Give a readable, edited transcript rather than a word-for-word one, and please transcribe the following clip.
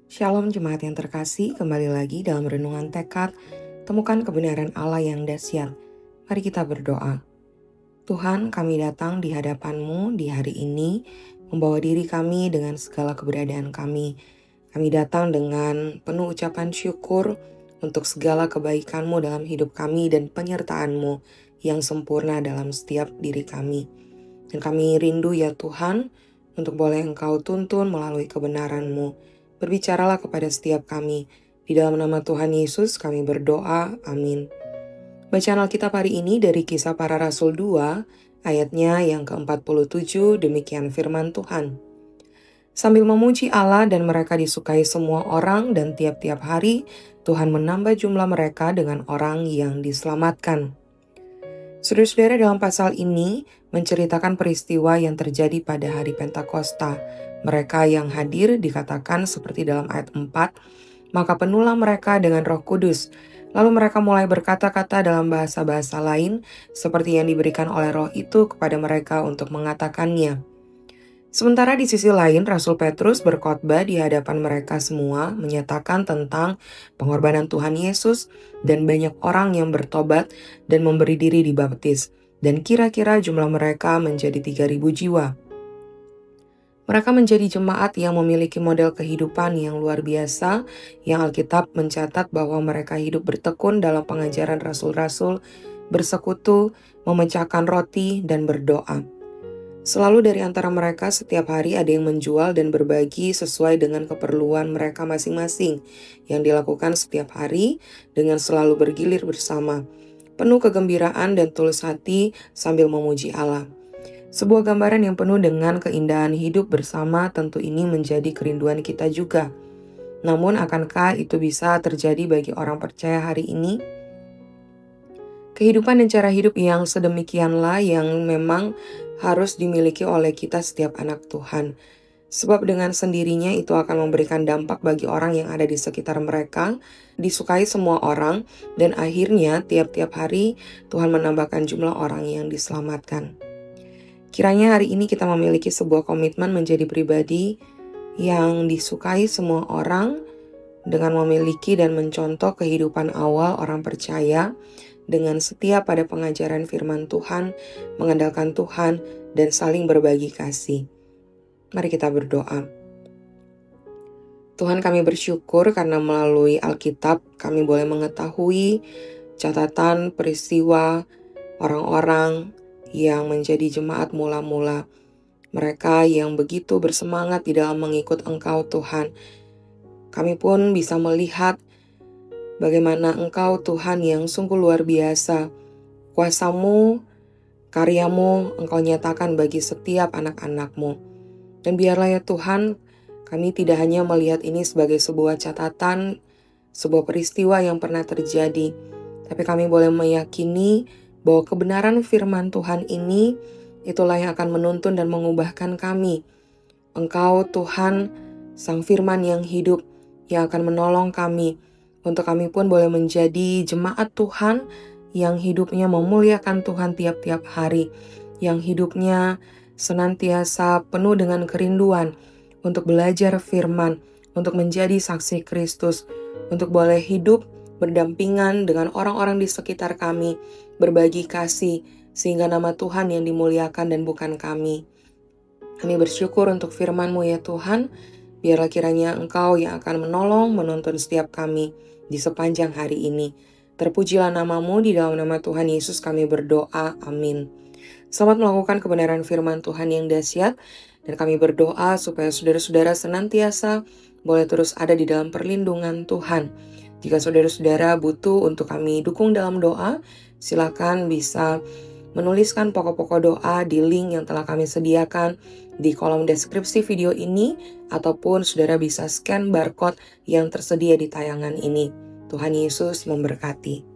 Shalom jemaat yang terkasih, kembali lagi dalam renungan tekad, temukan kebenaran Allah yang dahsyat. Mari kita berdoa. Tuhan, kami datang di hadapan-Mu di hari ini, membawa diri kami dengan segala keberadaan kami. Kami datang dengan penuh ucapan syukur untuk segala kebaikan-Mu dalam hidup kami dan penyertaan-Mu yang sempurna dalam setiap diri kami. Dan kami rindu ya Tuhan, untuk boleh Engkau tuntun melalui kebenaran-Mu. Berbicaralah kepada setiap kami. Di dalam nama Tuhan Yesus kami berdoa. Amin. Bacaan Alkitab hari ini dari Kisah Para Rasul 2, ayatnya yang ke-47, demikian firman Tuhan. Sambil memuji Allah dan mereka disukai semua orang dan tiap-tiap hari Tuhan menambah jumlah mereka dengan orang yang diselamatkan. Saudara-saudara, dalam pasal ini menceritakan peristiwa yang terjadi pada hari Pentakosta. Mereka yang hadir dikatakan seperti dalam ayat 4, maka penuhlah mereka dengan Roh Kudus. Lalu mereka mulai berkata-kata dalam bahasa-bahasa lain seperti yang diberikan oleh Roh itu kepada mereka untuk mengatakannya. Sementara di sisi lain, Rasul Petrus berkhotbah di hadapan mereka semua, menyatakan tentang pengorbanan Tuhan Yesus dan banyak orang yang bertobat dan memberi diri dibaptis. Dan kira-kira jumlah mereka menjadi 3.000 jiwa. Mereka menjadi jemaat yang memiliki model kehidupan yang luar biasa, yang Alkitab mencatat bahwa mereka hidup bertekun dalam pengajaran rasul-rasul, bersekutu, memecahkan roti, dan berdoa. Selalu dari antara mereka setiap hari ada yang menjual dan berbagi sesuai dengan keperluan mereka masing-masing, yang dilakukan setiap hari dengan selalu bergilir bersama, penuh kegembiraan dan tulus hati sambil memuji Allah. Sebuah gambaran yang penuh dengan keindahan hidup bersama, tentu ini menjadi kerinduan kita juga. Namun akankah itu bisa terjadi bagi orang percaya hari ini? Kehidupan dan cara hidup yang sedemikianlah yang memang harus dimiliki oleh kita setiap anak Tuhan. Sebab dengan sendirinya itu akan memberikan dampak bagi orang yang ada di sekitar mereka, disukai semua orang, dan akhirnya tiap-tiap hari Tuhan menambahkan jumlah orang yang diselamatkan. Kiranya hari ini kita memiliki sebuah komitmen menjadi pribadi yang disukai semua orang dengan memiliki dan mencontoh kehidupan awal orang percaya dengan setia pada pengajaran firman Tuhan, mengandalkan Tuhan, dan saling berbagi kasih. Mari kita berdoa. Tuhan, kami bersyukur karena melalui Alkitab kami boleh mengetahui catatan peristiwa orang-orang yang menjadi jemaat mula-mula. Mereka yang begitu bersemangat di dalam mengikut Engkau Tuhan. Kami pun bisa melihat bagaimana Engkau Tuhan yang sungguh luar biasa. Kuasa-Mu, karya-Mu Engkau nyatakan bagi setiap anak-anak-Mu. Dan biarlah ya Tuhan, kami tidak hanya melihat ini sebagai sebuah catatan, sebuah peristiwa yang pernah terjadi, tapi kami boleh meyakini bahwa kebenaran firman Tuhan ini itulah yang akan menuntun dan mengubahkan kami. Engkau Tuhan, Sang Firman yang hidup, yang akan menolong kami, untuk kami pun boleh menjadi jemaat Tuhan yang hidupnya memuliakan Tuhan tiap-tiap hari, yang hidupnya senantiasa penuh dengan kerinduan untuk belajar firman, untuk menjadi saksi Kristus, untuk boleh hidup berdampingan dengan orang-orang di sekitar kami, berbagi kasih, sehingga nama Tuhan yang dimuliakan dan bukan kami. Kami bersyukur untuk firman-Mu ya Tuhan, biarlah kiranya Engkau yang akan menolong, menuntun setiap kami di sepanjang hari ini. Terpujilah nama-Mu, di dalam nama Tuhan Yesus kami berdoa, amin. Selamat melakukan kebenaran firman Tuhan yang dahsyat, dan kami berdoa supaya saudara-saudara senantiasa boleh terus ada di dalam perlindungan Tuhan. Jika saudara-saudara butuh untuk kami dukung dalam doa, silakan bisa menuliskan pokok-pokok doa di link yang telah kami sediakan di kolom deskripsi video ini, ataupun saudara bisa scan barcode yang tersedia di tayangan ini. Tuhan Yesus memberkati.